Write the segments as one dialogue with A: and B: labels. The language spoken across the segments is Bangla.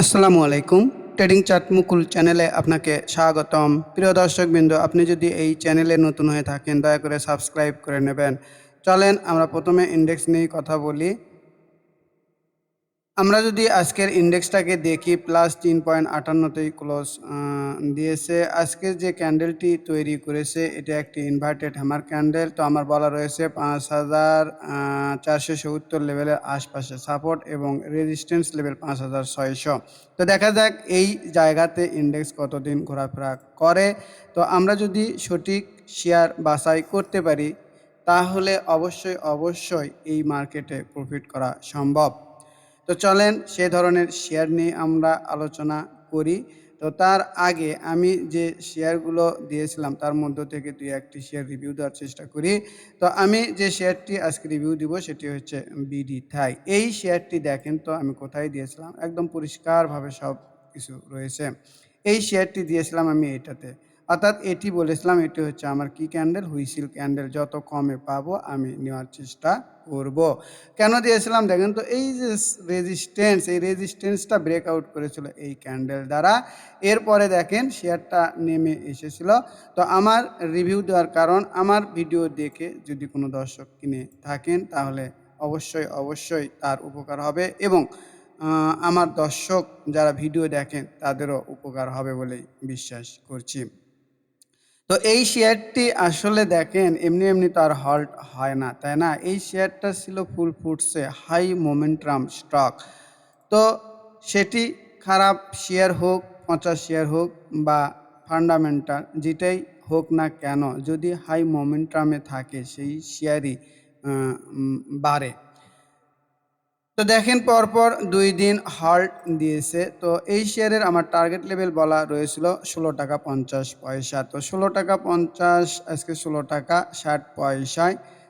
A: আসসালামু আলাইকুম। ট্রেডিং চার্ট মুকুল চ্যানেলে আপনাকে স্বাগতম। প্রিয় দর্শকবৃন্দ, আপনি যদি এই চ্যানেলে নতুন হয়ে থাকেন দয়া করে সাবস্ক্রাইব করে নেবেন। চলেন আমরা প্রথমে ইন্ডেক্স নিয়ে কথা বলি। আমরা যদি আজকের ইন্ডেক্সটাকে দেখি প্লাস 3.58তেই ক্লোজ দিয়েছে। আজকের যে ক্যান্ডেলটি তৈরি করেছে এটা একটি ইনভার্টেড হ্যামার ক্যান্ডেল। তো আমার বলা রয়েছে ৫,৪৭০ লেভেলের আশপাশে সাপোর্ট এবং রেজিস্ট্যান্স লেভেল ৫,৬০০। তো দেখা যাক এই জায়গাতে ইন্ডেক্স কতদিন ঘোরাফেরা করে। তো আমরা যদি সঠিক শেয়ার বাছাই করতে পারি তাহলে অবশ্যই এই মার্কেটে প্রফিট করা সম্ভব। তো চলেন সে ধরনের শেয়ার নিয়ে আমরা আলোচনা করি। তো তার আগে আমি যে শেয়ারগুলো দিয়েছিলাম তার মধ্য থেকে ২-১টি শেয়ার রিভিউ দেওয়ার চেষ্টা করি। তো আমি যে শেয়ারটি আজকে রিভিউ দিব সেটি হচ্ছে বিডি থাই। এই শেয়ারটি দেখেন তো আমি কোথায় দিয়েছিলাম, একদম পরিষ্কারভাবে সব কিছু রয়েছে। এই শেয়ারটি দিয়েছিলাম আমি এটাতে, অর্থাৎ এটি বলেছিলাম এটি হচ্ছে আমার কি ক্যান্ডেল, হুইসেল ক্যান্ডেল। যত কমে পাবো আমি নেওয়ার চেষ্টা করব। কেন দিয়েছিলাম দেখেন তো, এই যে রেজিস্ট্যান্স, এই রেজিস্ট্যান্সটা ব্রেকআউট করেছিল এই ক্যান্ডেল দ্বারা। এরপরে দেখেন শেয়ারটা নেমে এসেছিল। তো আমার রিভিউ দেওয়ার কারণ, আমার ভিডিও দেখে যদি কোনো দর্শক কিনে থাকেন তাহলে অবশ্যই তার উপকার হবে এবং আমার দর্শক যারা ভিডিও দেখেন তাদেরও উপকার হবে বলেই বিশ্বাস করছি। তো এই শেয়ারটি আসলে দেখেন এমনি তো আর হল্ট হয় না, তাই না? এই শেয়ারটা ছিল ফুল ফুটসে হাই মোমেন্টাম স্টক। তো সেটি খারাপ শেয়ার হোক, পচা শেয়ার হোক বা ফান্ডামেন্টাল যেটাই হোক না কেন, যদি হাই মোমেন্টামে থাকে সেই শেয়ারই বাড়ে। তো দেখেন পরপর ২ দিন হল্ট দিয়েছে। তো এই শেয়ারের আমার টার্গেট লেভেল বলা রয়েছিল ১৬.৫০ টাকা। তো ১৬.৫০ টাকা আজকে ১৬.৬০ টাকা।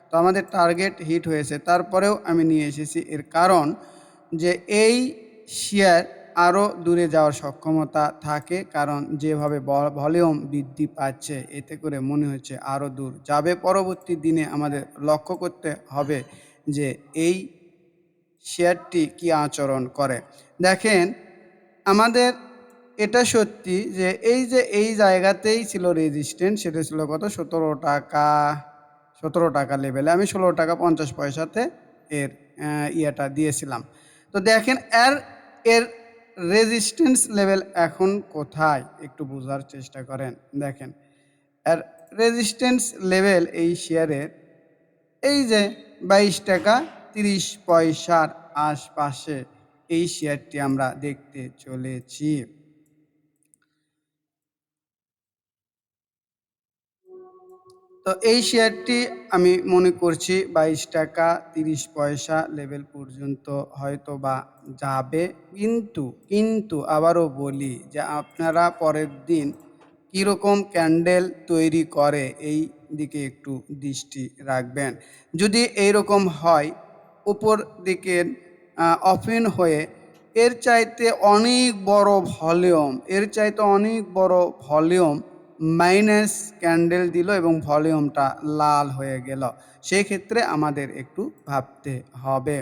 A: তো আমাদের টার্গেট হিট হয়েছে। তারপরেও আমি নিয়ে এসেছি, এর কারণ যে এই শেয়ার আরও দূরে যাওয়ার সক্ষমতা থাকে, কারণ যেভাবে ভলিউম বৃদ্ধি পাচ্ছে এতে করে মনে হচ্ছে আরও দূর যাবে। পরবর্তী দিনে আমাদের লক্ষ্য করতে হবে যে এই শেয়ারটি কি আচরণ করে। দেখেন আমাদের এটা সত্যি যে এই জায়গাতেই ছিল রেজিস্ট্যান্স, সেটা ছিল কত, ১৭ টাকা লেভেলে আমি ১৬.৫০ টাকা এর ইয়েটা দিয়েছিলাম। তো দেখেন এর রেজিস্ট্যান্স লেভেল এখন কোথায় একটু বোঝার চেষ্টা করেন। দেখেন এর রেজিস্ট্যান্স লেভেল এই শেয়ারের এই যে ২২ টাকা ৩০ পয়সার আশপাশে এই শেয়ারটি আমরা দেখতে চলেছি। তো এই শেয়ারটি আমি মনে করছি ২২ টাকা ৩০ পয়সা লেভেল পর্যন্ত হয়তো বা যাবে। কিন্তু আবারও বলি যে আপনারা পরের দিন কীরকম ক্যান্ডেল তৈরি করে এই দিকে একটু দৃষ্টি রাখবেন। যদি এইরকম হয় উপর দিকের ওপেন হয়ে এর চাইতে অনেক বড় ভলিউম মাইনাস ক্যান্ডেল দিল এবং ভলিউমটা লাল হয়ে গেল, সেক্ষেত্রে আমাদের একটু ভাবতে হবে।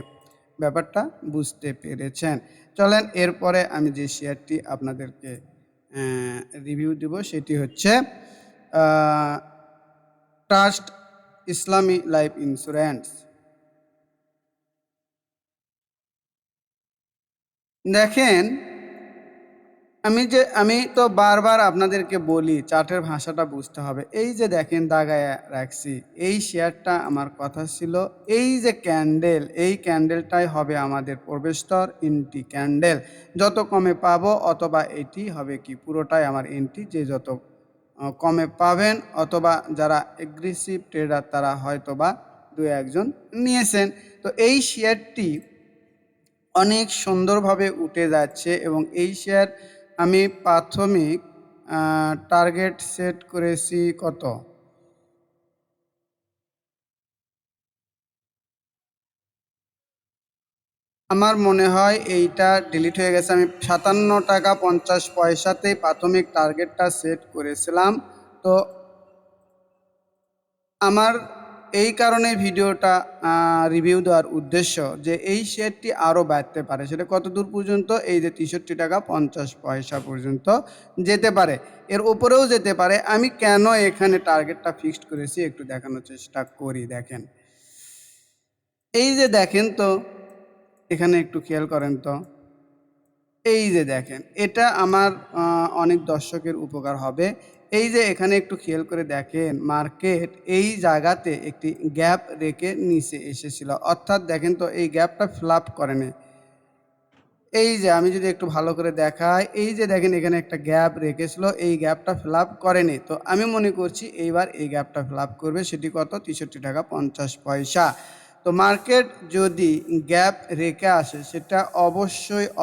A: ব্যাপারটা বুঝতে পেরেছেন? চলেন এরপরে আমি যে শেয়ারটি আপনাদেরকে রিভিউ দিব সেটি হচ্ছে ট্রাস্ট ইসলামী লাইফ ইন্স্যুরেন্স। দেখেন আমি তো বারবার আপনাদেরকে বলি চার্টের ভাষাটা বুঝতে হবে। এই যে দেখেন দাগায়া রাখছি, এই শেয়ারটা আমার কথা ছিল এই যে ক্যান্ডেল, এই ক্যান্ডেলটাই হবে আমাদের প্রবেশস্তর এন্ট্রি ক্যান্ডেল। যত কমে পাবো অথবা এটি হবে কি পুরোটাই আমার এন্ট্রি, যে যত কমে পাবেন অথবা যারা এগ্রেসিভ ট্রেডার তারা হয়তোবা ২-১ জন নিয়েছেন। তো এই শেয়ারটি অনেক সুন্দরভাবে উঠে যাচ্ছে এবং এই শেয়ার আমি প্রাথমিক টার্গেট সেট করেছি কত, আমার মনে হয় এইটা ডিলিট হয়ে গেছে। আমি ৫৭ টাকা ৫০ পয়সাতেই প্রাথমিক টার্গেটটা সেট করেছিলাম। তো আমার এই কারণে ভিডিওটা রিভিউ দেওয়ার উদ্দেশ্য যে এই শেয়ারটি আরও বাড়তে পারে। সেটা কত দূর পর্যন্ত? এই যে 63 টাকা 50 পয়সা পর্যন্ত যেতে পারে, এর উপরেও যেতে পারে। আমি কেন এখানে টার্গেটটা ফিক্সড করেছি একটু দেখানোর চেষ্টা করি। দেখেন, এই যে দেখেন তো, এখানে একটু খেয়াল করেন তো, এই যে দেখেন, এটা আমার অনেক দর্শকের উপকার হবে। এই যে এখানে একটু খেয়াল করে দেখেন, মার্কেট এই জায়গাতে একটি গ্যাপ রেখে নিচে এসেছিল, অর্থাৎ দেখেন তো এই গ্যাপটা ফিল আপ করেনি। এই যে আমি যদি একটু ভালো করে দেখাই, এই যে দেখেন এখানে একটা গ্যাপ রেখেছিল, এই গ্যাপটা ফিল আপ করেনি। তো আমি মনে করছি এইবার এই গ্যাপটা ফিল আপ করবে। সেটি কত? 63 টাকা 50 পয়সা। তো মার্কেট যদি গ্যাপ রেখে আসে, সেটা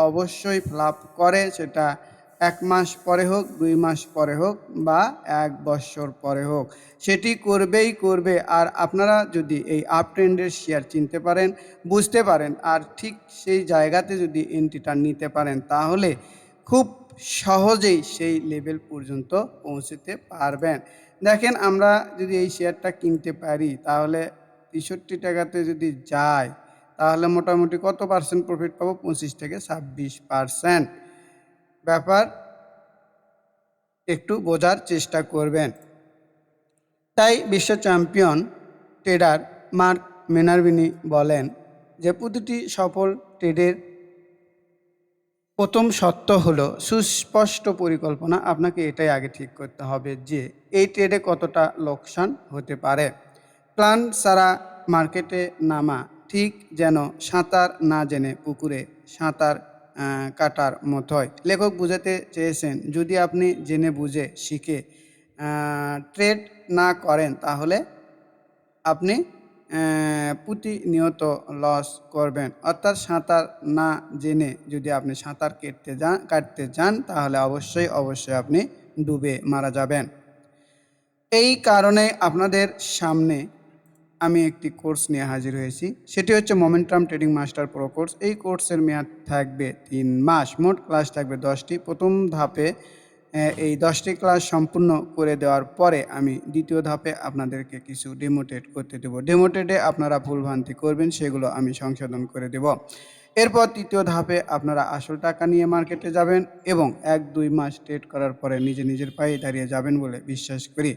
A: অবশ্যই ফিল আপ করে, সেটা 1 মাস পরে হোক, 2 মাস পরে হোক বা 1 বছর পরে হোক, সেটি করবেই করবে। আর আপনারা যদি এই আপ ট্রেন্ডের শেয়ার চিনতে পারেন, বুঝতে পারেন, আর ঠিক সেই জায়গাতে যদি এন্ট্রিটা নিতে পারেন, তাহলে খুব সহজেই সেই লেভেল পর্যন্ত পৌঁছতে পারবেন। দেখেন, আমরা যদি এই শেয়ারটা কিনতে পারি, তাহলে 63 টাকাতে যদি যায়, তাহলে মোটামুটি কত পার্সেন্ট প্রফিট পাবো? 25 থেকে 26%। ব্যাপার একটু বোঝার চেষ্টা করবেন। তাই বিশ্ব চ্যাম্পিয়ন ট্রেডার মার্ক মেনারভিনি বলেন যে প্রতিটি সফল ট্রেডের প্রথম শর্ত হলো সুস্পষ্ট পরিকল্পনা। আপনাকে এটাই আগে ঠিক করতে হবে যে এই ট্রেডে কতটা লোকসান হতে পারে। প্ল্যান ছাড়া মার্কেটে নামা ঠিক যেন সাঁতার না জেনে পুকুরে সাঁতার কাটার মতোই। লেখক বুঝাতে চেয়েছেন, যদি আপনি জেনে বুঝে শিখে ট্রেড না করেন, তাহলে আপনি প্রতিনিয়ত লস করবেন। অর্থাৎ সাঁতার না জেনে যদি আপনি সাঁতার কাটতে যান, তাহলে অবশ্যই আপনি ডুবে মারা যাবেন। এই কারণে আপনাদের সামনে আমি একটি কোর্স নিয়ে হাজির হয়েছি। সেটি হচ্ছে momentum trading master pro course. এই কোর্সের মেয়াদ থাকবে 3 মাস। মোট ক্লাস থাকবে 10টি। প্রথম ধাপে এই 10টি ক্লাস সম্পূর্ণ করে দেওয়ার পরে আমি দ্বিতীয় ধাপে আপনাদেরকে কিছু ডেমো ট্রেড করতে দেব। ডেমো ট্রেডে আপনারা ভুলভ্রান্তি করবেন, সেগুলো আমি সংশোধন করে দেব। এরপর তৃতীয় ধাপে আপনারা আসল টাকা নিয়ে মার্কেটে যাবেন এবং 1-2 মাস ট্রেড করার পরে নিজের পায়ে দাঁড়িয়ে যাবেন বলে বিশ্বাস করি।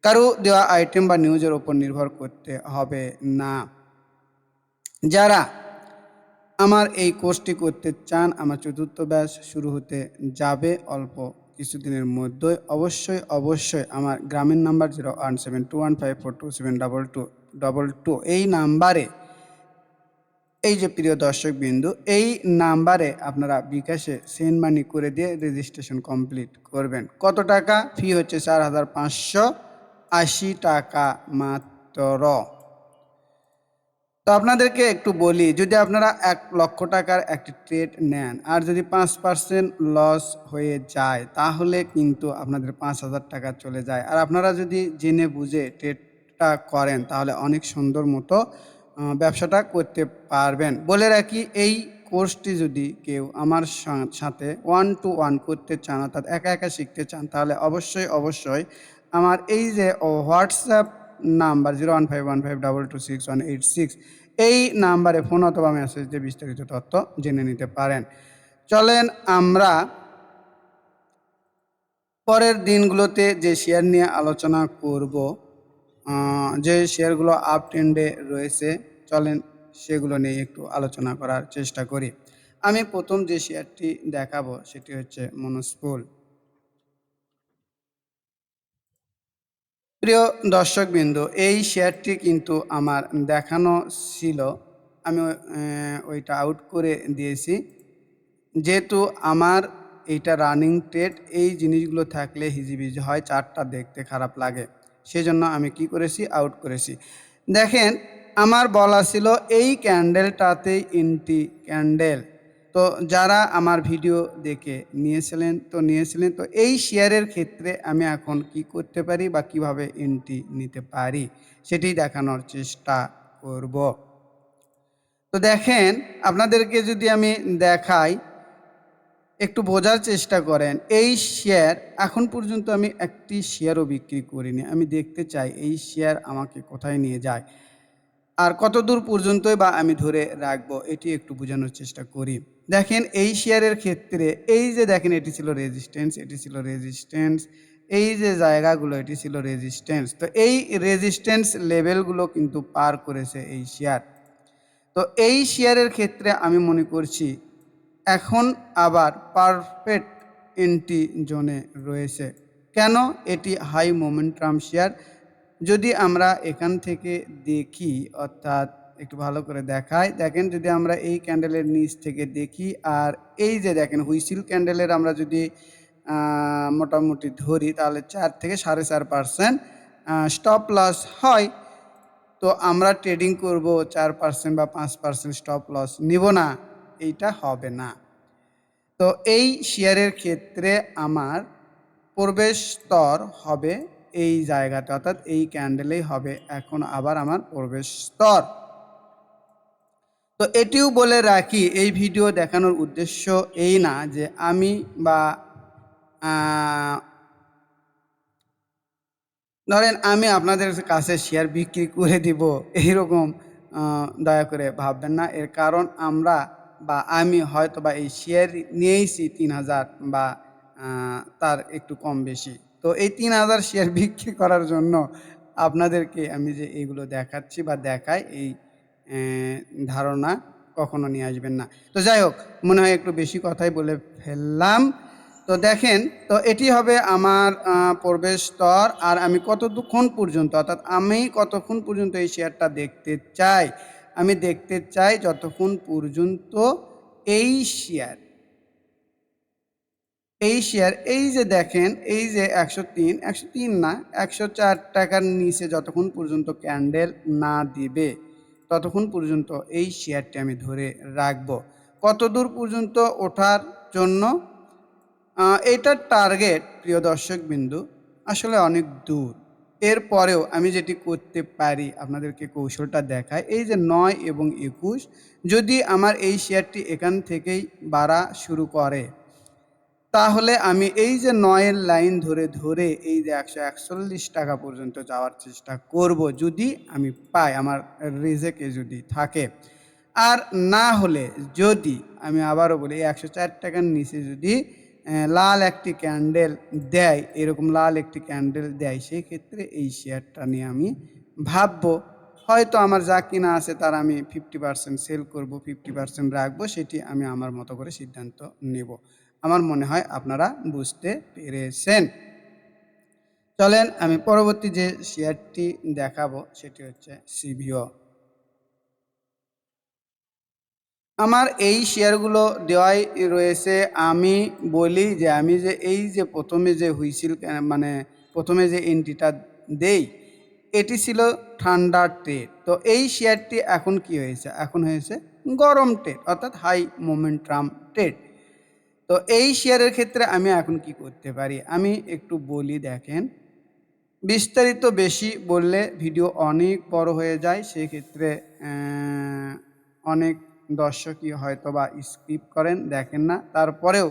A: কারো দেওয়া আইটেম বা নিউজের ওপর নির্ভর করতে হবে না। যারা আমার এই কোর্সটি করতে চান, আমার চতুর্থ ব্যাচ শুরু হতে যাবে অল্প কিছুদিনের মধ্যেই। অবশ্যই আমার গ্রামীণ নাম্বার 017215427222 এই নাম্বারে, এই যে প্রিয় দর্শকবিন্দু, এই নাম্বারে আপনারা বিকাশে সেন্ড মানি করে দিয়ে রেজিস্ট্রেশন কমপ্লিট করবেন। কত টাকা? ফি হচ্ছে 4580 টাকা মাত্র। তো আপনাদেরকে একটু বলি, যদি আপনারা 1 লক্ষ টাকার একটি ট্রেড নেন আর যদি 5% লস হয়ে যায়, তাহলে কিন্তু আপনাদের 5000 টাকা চলে যায়। আর আপনারা যদি জেনে বুঝে ট্রেডটা করেন, তাহলে অনেক সুন্দর মতো ব্যবসাটা করতে পারবেন। বলে রাখি, এই কোর্সটি যদি কেউ আমার সাথে 1-to-1 করতে চান, অর্থাৎ একা শিখতে চান, তাহলে অবশ্যই আমার এই যে হোয়াটসঅ্যাপ নাম্বার 015152268186, এই নাম্বারে ফোন অথবা মেসেজ দিয়ে বিস্তারিত তথ্য জেনে নিতে পারেন। চলেন আমরা পরের দিনগুলোতে যে শেয়ার নিয়ে আলোচনা করব, যে শেয়ারগুলো আপ ট্রেন্ডে রয়েছে, চলেন সেগুলো নিয়ে একটু আলোচনা করার চেষ্টা করি। আমি প্রথম যে শেয়ারটি দেখাবো সেটি হচ্ছে মনোস্পুল। প্রিয় দর্শকবৃন্দ, এই শেয়ারটি কিন্তু আমার দেখানো ছিল, আমি ওইটা আউট করে দিয়েছি। যেহেতু আমার এইটা রানিং ট্রেড, এই জিনিসগুলো থাকলে হিজিবিজি হয়, চার্টটা দেখতে খারাপ লাগে, সেজন্য আমি কি করেছি, আউট করেছি। দেখেন, আমার বলা ছিল এই ক্যান্ডেলটাতেই এন্ট্রি ক্যান্ডেল। তো যারা আমার ভিডিও দেখে নিয়েছিলেন, তো এই শেয়ারের ক্ষেত্রে আমি এখন কি করতে পারি বা কিভাবে এন্ট্রি নিতে পারি, সেটি দেখানোর চেষ্টা করব। তো দেখেন, আপনাদেরকে যদি আমি দেখাই, একটু বোঝার চেষ্টা করেন। এই শেয়ার এখন পর্যন্ত আমি একটি শেয়ারও বিক্রি করিনি। আমি দেখতে চাই এই শেয়ার আমাকে কোথায় নিয়ে যায়। আর কতদূর পর্যন্তই বা আমি ধরে রাখবো এটি একটু বোঝানোর চেষ্টা করি। দেখেন এই শেয়ারের ক্ষেত্রে এই যে দেখেন এটি ছিল রেজিস্ট্যান্স, এটি ছিল রেজিস্ট্যান্স, এই যে জায়গাগুলো এটি ছিল রেজিস্ট্যান্স। তো এই রেজিস্ট্যান্স লেভেলগুলো কিন্তু পার করেছে এই শেয়ার। তো এই শেয়ারের ক্ষেত্রে আমি মনে করছি এখন আবার পারফেক্ট এন্ট্রি জোনে রয়েছে। কেন? এটি হাই মোমেন্টাম শেয়ার। যদি আমরা এখান থেকে দেখি, অর্থাৎ একটু ভালো করে দেখাই, দেখেন যদি আমরা এই ক্যান্ডেলের নিচ থেকে দেখি আর এই যে দেখেন হুইসেল ক্যান্ডেলের আমরা যদি মোটামুটি ধরি তাহলে 4 থেকে 4.5% স্টপ লস হয়। তো আমরা ট্রেডিং করব 4% বা 5% স্টপ লস নিব না, এইটা হবে না। তো এই শেয়ারের ক্ষেত্রে আমার প্রবেশ স্তর হবে এই জায়গাতে, অর্থাৎ এই ক্যান্ডেলেই হবে এখন আবার আমার প্রবেশ স্তর। তো এটিও বলে রাখি, এই ভিডিও দেখানোর উদ্দেশ্য এই না যে আমি বা ধরেন আমি আপনাদের কাছে শেয়ার বিক্রি করে দিব এইরকম দয়া করে ভাববেন না। এর কারণ আমরা বা আমি হয়তো বা এই শেয়ার নিয়েইছি ৩,০০০ বা তার একটু কম বেশি। তো এই ৩,০০০ শেয়ার বিক্রি করার জন্য আপনাদেরকে আমি যে এগুলো দেখাচ্ছি বা দেখাই এই ধারণা কখনো নিয়ে আসবেন না। তো যাই হোক, মনে হয় একটু বেশি কথাই বলে ফেললাম। তো দেখেন, তো এটি হবে আমার প্রবেশ স্তর। আর আমি কতক্ষণ পর্যন্ত, অর্থাৎ আমি কতক্ষণ পর্যন্ত এই শেয়ারটা দেখতে চাই? আমি দেখতে চাই যতক্ষণ পর্যন্ত এই শেয়ার এই যে দেখেন এই যে ১০৩ না ১০৪ টাকার নিচে যতক্ষণ পর্যন্ত ক্যান্ডেল না দিবে ততক্ষণ পর্যন্ত এই শেয়ারটি আমি ধরে রাখবো। কতদূর পর্যন্ত ওঠার জন্য? এটার টার্গেট, প্রিয় দর্শকবিন্দু, আসলে অনেক দূর। এরপরেও আমি যেটি করতে পারি আপনাদেরকে কৌশলটা দেখাই। এই যে ৯ এবং ২১, যদি আমার এই শেয়ারটি এখান থেকেই বাড়া শুরু করে, তাহলে আমি এই যে ৯ এর লাইন ধরে, ধরে এই যে ১৪১ টাকা পর্যন্ত যাওয়ার চেষ্টা করব, যদি আমি পাই, আমার রিজেকে যদি থাকে। আর না হলে, যদি আমি আবারও বলি এই ১০৪ টাকার নিচে যদি লাল একটি ক্যান্ডেল দেয়, এরকম লাল একটি ক্যান্ডেল দেয়, সেই ক্ষেত্রে এই শেয়ারটা নিয়ে আমি ভাববো। হয়তো আমার যা কিনা আছে তার আমি 50% সেল করব, 50% রাখবো, সেটি আমি আমার মতো করে সিদ্ধান্ত নেব। আমার মনে হয় আপনারা বুঝতে পেরেছেন। চলেন আমি পরবর্তী যে শেয়ারটি দেখাবো সেটি হচ্ছে সিভিও। আমার এই শেয়ারগুলো দেওয়াই রয়েছে। আমি বলি যে আমি যে এই যে প্রথমে যে হুইসেল মানে প্রথমে যে এন্ট্রিটা দেই, এটি ছিল ঠান্ডা ট্রেড। তো এই শেয়ারটি এখন কি হয়েছে? এখন হয়েছে গরম ট্রেড, অর্থাৎ হাই মোমেন্টাম ট্রেড। তো এই শেয়ারের ক্ষেত্রে আমি এখন কি করতে পারি? আমি একটু বলি, দেখেন। বিস্তারিত বেশি বললে ভিডিও অনেক বড় হয়ে যায়। সেক্ষেত্রে অনেক দর্শকই হয়তোবা স্কিপ করেন, দেখেন না। তারপরেও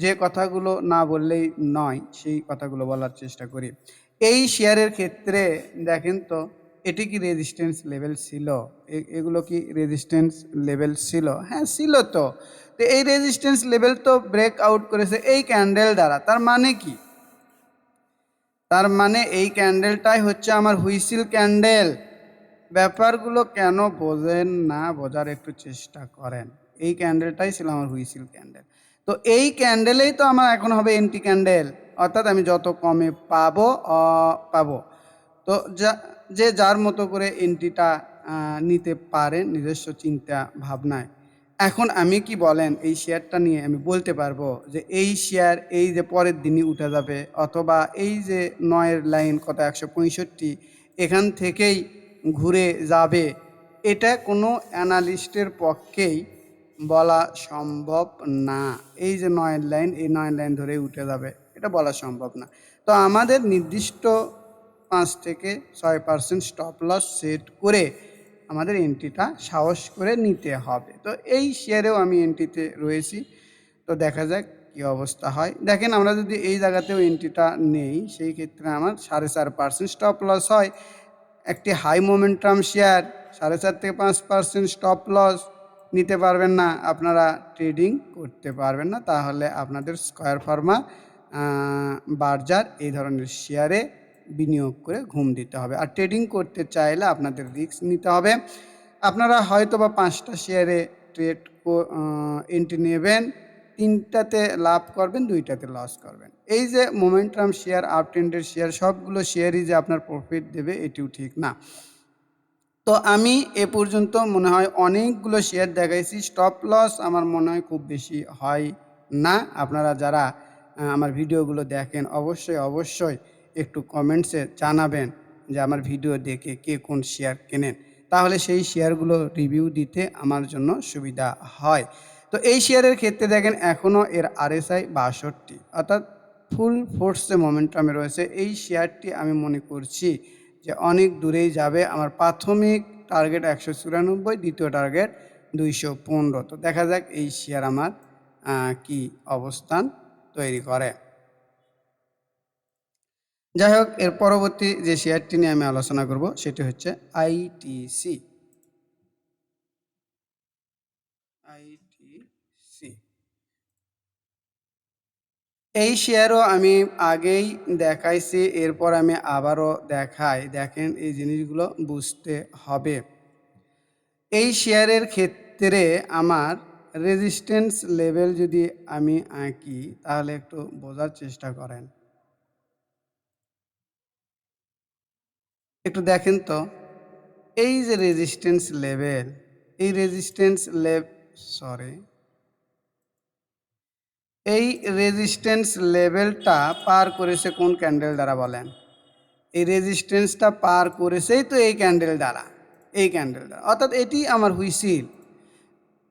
A: যে কথাগুলো না বললেই নয়, সেই কথাগুলো বলার চেষ্টা করি। এই শেয়ারের ক্ষেত্রে দেখেন তো, এটি কি রেজিস্ট্যান্স লেভেল ছিল? এগুলো কি রেজিস্ট্যান্স লেভেল ছিল? হ্যাঁ, ছিল তো। তো এই রেজিস্ট্যান্স লেভেল তো ব্রেক আউট করেছে এই ক্যান্ডেল দ্বারা। তার মানে কি? তার মানে এই ক্যান্ডেলটাই হচ্ছে আমার হুইসেল ক্যান্ডেল। ব্যাপারগুলো কেন বোঝেন না? বোঝার একটু চেষ্টা করেন। এই ক্যান্ডেলটাই ছিল আমার হুইসেল ক্যান্ডেল। তো এই ক্যান্ডেলেই তো আমার এখন হবে এন্ট্রি ক্যান্ডেল। অর্থাৎ আমি যত কমে পাবো পাবো। তো যে যার মতো করে এন্ট্রিটা নিতে পারেন নিজস্ব চিন্তা ভাবনায়। এখন আমি কি বলেন এই শেয়ারটা নিয়ে আমি বলতে পারবো যে এই শেয়ার এই যে পরের দিনই উঠে যাবে, অথবা এই যে ৯ এর লাইন কত ১৬৫, এখান থেকেই ঘুরে যাবে। এটা কোনো অ্যানালিস্টের পক্ষেই বলা সম্ভব না। এই যে ৯ এর লাইন, এই ৯ এর লাইন ধরেই উঠে যাবে, এটা বলা সম্ভব না। তো আমাদের নির্দিষ্ট ৫ থেকে ৬% স্টপ লস সেট করে আমাদের এন্ট্রিটা সাহস করে নিতে হবে। তো এই শেয়ারেও আমি এন্ট্রিতে রয়েছি। তো দেখা যাক কি অবস্থা হয়। দেখেন আমরা যদি এই জায়গাতেও এন্ট্রিটা নেই, সেই ক্ষেত্রে আমার 4.5% স্টপ লস হয়। একটি হাই মোমেন্টাম শেয়ার 4.5 থেকে 5% স্টপ লস নিতে পারবেন না, আপনারা ট্রেডিং করতে পারবেন না। তাহলে আপনাদের স্কয়ার ফার্মা, বার্জার এই ধরনের শেয়ারে বিনিয়োগ করে ঘুম দিতে হবে। আর ট্রেডিং করতে চাইলে আপনাদের রিস্ক নিতে হবে। আপনারা হয়তো বা 5টা শেয়ারে ট্রেড এন্ট্রি নেবেন, 3টাতে লাভ করবেন, 2টাতে লস করবেন। এই যে মোমেন্টাম শেয়ার, আপ ট্রেন্ডের শেয়ার, সবগুলো শেয়ারই যে আপনার প্রফিট দেবে এটিও ঠিক না। তো আমি এ পর্যন্ত মনে হয় অনেকগুলো শেয়ার দেখাইছি, স্টপ লস আমার মনে হয় খুব বেশি হয় না। আপনারা যারা আমার ভিডিওগুলো দেখেন অবশ্যই একটু কমেন্টসে জানাবেন যে আমার ভিডিও দেখে কে কোন শেয়ার কেনেন, তাহলে সেই শেয়ারগুলো রিভিউ দিতে আমার জন্য সুবিধা হয়। তো এই শেয়ারের ক্ষেত্রে দেখেন এখনও এর RSI 62, অর্থাৎ ফুল ফোর্সে মোমেন্টামে রয়েছে। এই শেয়ারটি আমি মনে করছি যে অনেক দূরেই যাবে। আমার প্রাথমিক টার্গেট 194, দ্বিতীয় টার্গেট 215। তো দেখা যাক এই শেয়ার আমার কি অবস্থান তৈরি করে। যাই হোক, এর পরবর্তী যে শেয়ারটি নিয়ে আমি আলোচনা করব সেটি হচ্ছে আইটিসি। এই শেয়ারও আমি আগেই দেখাইছি, এরপর আমি আবারও দেখাই। দেখেন এই জিনিসগুলো বুঝতে হবে। এই শেয়ারের ক্ষেত্রে আমার রেজিস্ট্যান্স লেভেল যদি আমি আঁকি, তাহলে একটু বোঝার চেষ্টা করেন। একটু দেখেন তো, এই যে রেজিস্ট্যান্স লেভেল, এই রেজিস্ট্যান্স সরি এই রেজিস্ট্যান্স লেভেলটা পার করেছে কোন ক্যান্ডেল দ্বারা বলেন? এই রেজিস্ট্যান্সটা পার করেছেই তো এই ক্যান্ডেল দ্বারা, এই ক্যান্ডেল দ্বারা, অর্থাৎ এটি আমার হুইসিল।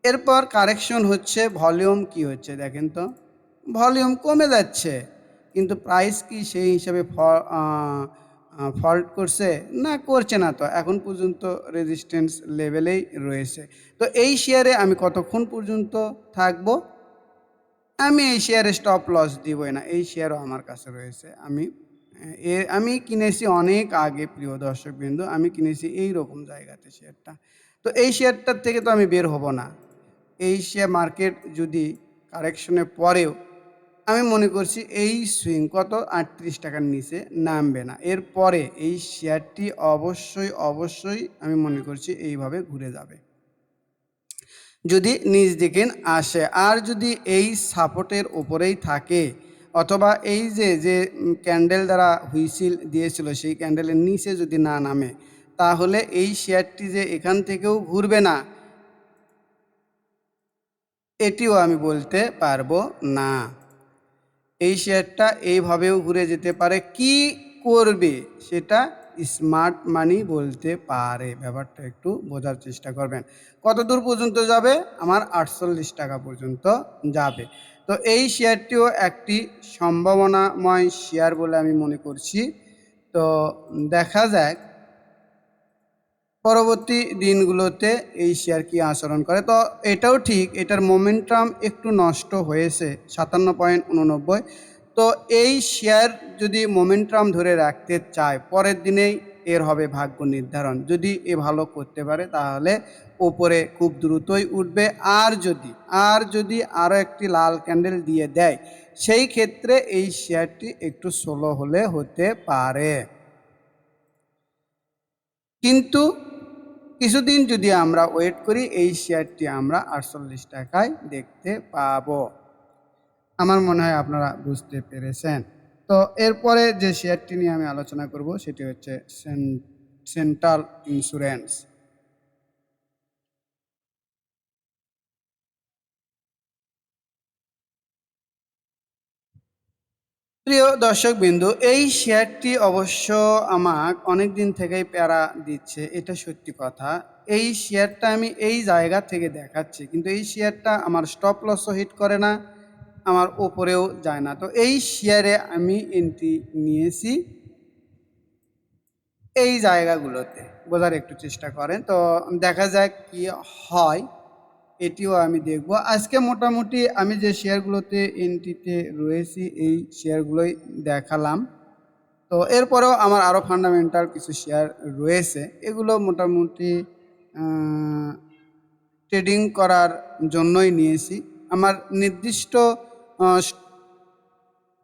A: এরপর কারেকশন হচ্ছে, ভলিউম কি হচ্ছে দেখেন তো, ভলিউম কমে যাচ্ছে, কিন্তু প্রাইস কি সেই হিসাবে ফল্ট করছে? না, করছে না। তো এখন পর্যন্ত রেজিস্ট্যান্স লেভেলেই রয়েছে। তো এই শেয়ারে আমি কতক্ষণ পর্যন্ত থাকবো? আমি এই শেয়ারে স্টপ লস দিবই না। এই শেয়ারও আমার কাছে রয়েছে। আমি কিনেছি অনেক আগে, প্রিয় দর্শকবৃন্দ, আমি কিনেছি এই রকম জায়গাতে শেয়ারটা। তো এই শেয়ারটার থেকে তো আমি বের হব না। এই শেয়ার মার্কেট যদি কারেকশনে পড়েও, আমি মনে করছি এই সুইং কত 38 টাকার নিচে নামবে না। এরপরে এই শেয়ারটি অবশ্যই আমি মনে করছি এইভাবে ঘুরে যাবে, যদি নিচ দিকে আসে। আর যদি এই সাপোর্টের উপরেই থাকে, অথবা এই যে ক্যান্ডেল দ্বারা হুইসিল দিয়েছিল সেই ক্যান্ডেলের নিচে যদি না নামে, তাহলে এই শেয়ারটি যে এখান থেকেও ঘুরবে না, এটিও আমি বলতে পারবো না। এই শেয়ারটা এইভাবেও ঘুরে যেতে পারে। কি করবে সেটা স্মার্ট মানি বলতে পারে। ব্যাপারটা একটু বোঝার চেষ্টা করবেন। কত দূর পর্যন্ত যাবে? আমার 48 টাকা পর্যন্ত যাবে। তো এই শেয়ারটিও একটি সম্ভাবনাময় শেয়ার বলে আমি মনে করছি। তো দেখা যাক পরবর্তী দিনগুলোতে এই শেয়ার কি আচরণ করে। তো এটাও ঠিক, এটার মোমেন্টাম একটু নষ্ট হয়েছে, 57.89। তো এই শেয়ার যদি মোমেন্টাম ধরে রাখতে চায়, পরের দিনেই এর হবে ভাগ্য নির্ধারণ। যদি এ ভালো করতে পারে তাহলে ওপরে খুব দ্রুতই উঠবে। আর যদি আরও একটি লাল ক্যান্ডেল দিয়ে দেয়, সেই ক্ষেত্রে এই শেয়ারটি একটু স্লো হলে হতে পারে। কিন্তু কিছুদিন যদি আমরা ওয়েট করি, এই শেয়ারটি আমরা 48 টাকায় দেখতে পাবো। আমার মনে হয় আপনারা বুঝতে পেরেছেন। তো এরপরে যে শেয়ারটি নিয়ে আমি আলোচনা করব সেটি হচ্ছে সেন্ট্রাল ইন্স্যুরেন্স। প্রিয় দর্শকবিন্দু, এই শেয়ারটি অবশ্য আমাকে অনেক দিন থেকেই প্যারা দিচ্ছে, এটা সত্যি কথা। এই শেয়ারটা আমি এই জায়গা থেকে দেখাচ্ছি, কিন্তু এই শেয়ারটা আমার স্টপ লসও হিট করে না, আমার ওপরেও যায় না। তো এই শেয়ারে আমি এন্ট্রি নিয়েছি এই জায়গাগুলোতে। বোঝার একটু চেষ্টা করেন, তো দেখা যাক কি হয়। এটিও আমি দেখব। আজকে মোটামুটি আমি যে শেয়ারগুলোতে এন্ট্রিতে রয়েছি এই শেয়ারগুলোই দেখালাম। তো এরপরেও আমার আরও ফান্ডামেন্টাল কিছু শেয়ার রয়েছে, এগুলো মোটামুটি ট্রেডিং করার জন্যই নিয়েছি। আমার নির্দিষ্ট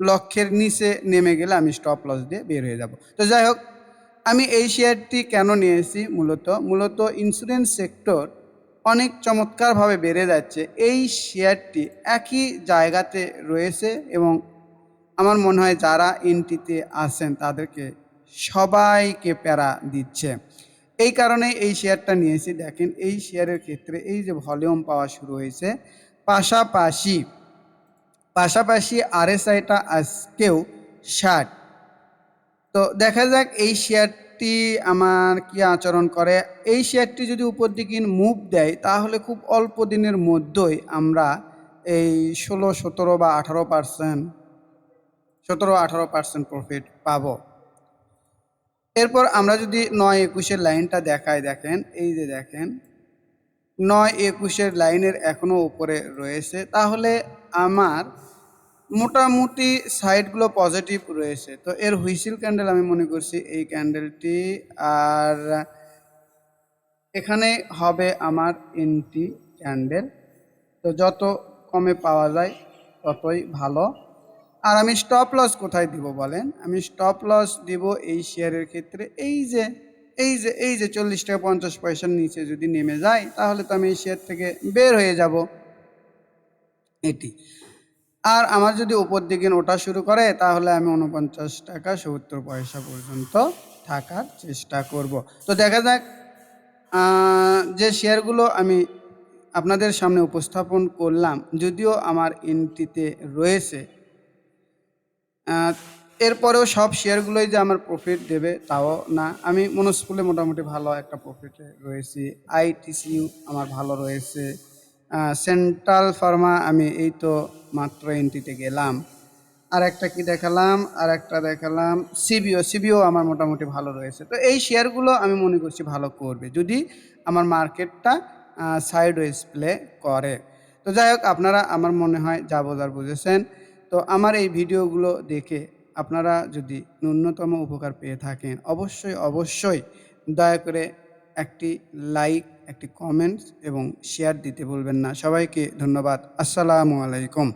A: লক্ষ্যের নিচে নেমে গেলে আমি স্টপ লস দিয়ে বের হয়ে যাব। তো যাই হোক, আমি এই শেয়ারটি কেন নিয়েছি, মূলত ইন্স্যুরেন্স সেক্টর অনেক চমৎকারভাবে বেড়ে যাচ্ছে। এই শেয়ারটি একই জায়গাতে রয়েছে এবং আমার মনে হয় যারা এন্ট্রিতে আছেন তাদেরকে সবাইকে প্যারা দিচ্ছে। এই কারণে এই শেয়ারটা নিয়েছি। দেখেন এই শেয়ারের ক্ষেত্রে এই যে ভলিউম পাওয়া শুরু হয়েছে, পাশাপাশি আরএসআইটা আজকেও 60। তো দেখা যাক এই শেয়ারটি আমার কি আচরণ করে। এই শেয়ারটি যদি উপর দিকে মুভ দেয় তাহলে খুব অল্প দিনের মধ্যেই আমরা এই 16-17 বা 18% 17-18% প্রফিট পাবো। এরপর আমরা যদি 9-21-এর লাইনটা দেখাই, দেখেন এই যে দেখেন 9-21-এর লাইনের এখনও উপরে রয়েছে, তাহলে আমার মোটামুটি সাইডগুলো পজিটিভ রয়েছে। তো এর হুইসেল ক্যান্ডেল আমি মনে করছি এই ক্যান্ডেলটি, আর এখানে হবে আমার এন্ট্রি ক্যান্ডেল। তো যত কমে পাওয়া যায় ততই ভালো। আর আমি স্টপ লস কোথায় দিব বলেন? আমি স্টপ লস দিব এই শেয়ারের ক্ষেত্রে এই যে 40 টাকা 50 পয়সার নিচে যদি নেমে যায় তাহলে তো আমি এই শেয়ার থেকে বের হয়ে যাব এটি। আর আমার যদি উপর দিকে ওঠা শুরু করে তাহলে আমি 49 টাকা 70 পয়সা পর্যন্ত থাকার চেষ্টা করব। তো দেখা যাক যে শেয়ারগুলো আমি আপনাদের সামনে উপস্থাপন করলাম, যদিও আমার এন্ট্রিতে রয়েছে, এরপরেও সব শেয়ারগুলোই যে আমার প্রফিট দেবে তাও না। আমি মনোস্কুলে মোটামুটি ভালো একটা প্রফিটে রয়েছি, আইটিসিইউ আমার ভালো রয়েছে, সেন্ট্রাল ফার্মা আমি এই তো মাত্র এন্ট্রিতে গেলাম, আর একটা কি দেখালাম, আর একটা দেখালাম সিবিও আমার মোটামুটি ভালো রয়েছে। তো এই শেয়ারগুলো আমি মনে করছি ভালো করবে যদি আমার মার্কেটটা সাইডওয়েজ প্লে করে। তো যাই হোক, আপনারা আমার মনে হয় যা বোঝার বুঝেছেন। তো আমার এই ভিডিওগুলো দেখে আপনারা যদি ন্যূনতম উপকার পেয়ে থাকেন অবশ্যই দয়া করে একটি লাইক, একটি কমেন্টস এবং শেয়ার দিতে ভুলবেন না। সবাইকে ধন্যবাদ। আসসালামু আলাইকুম।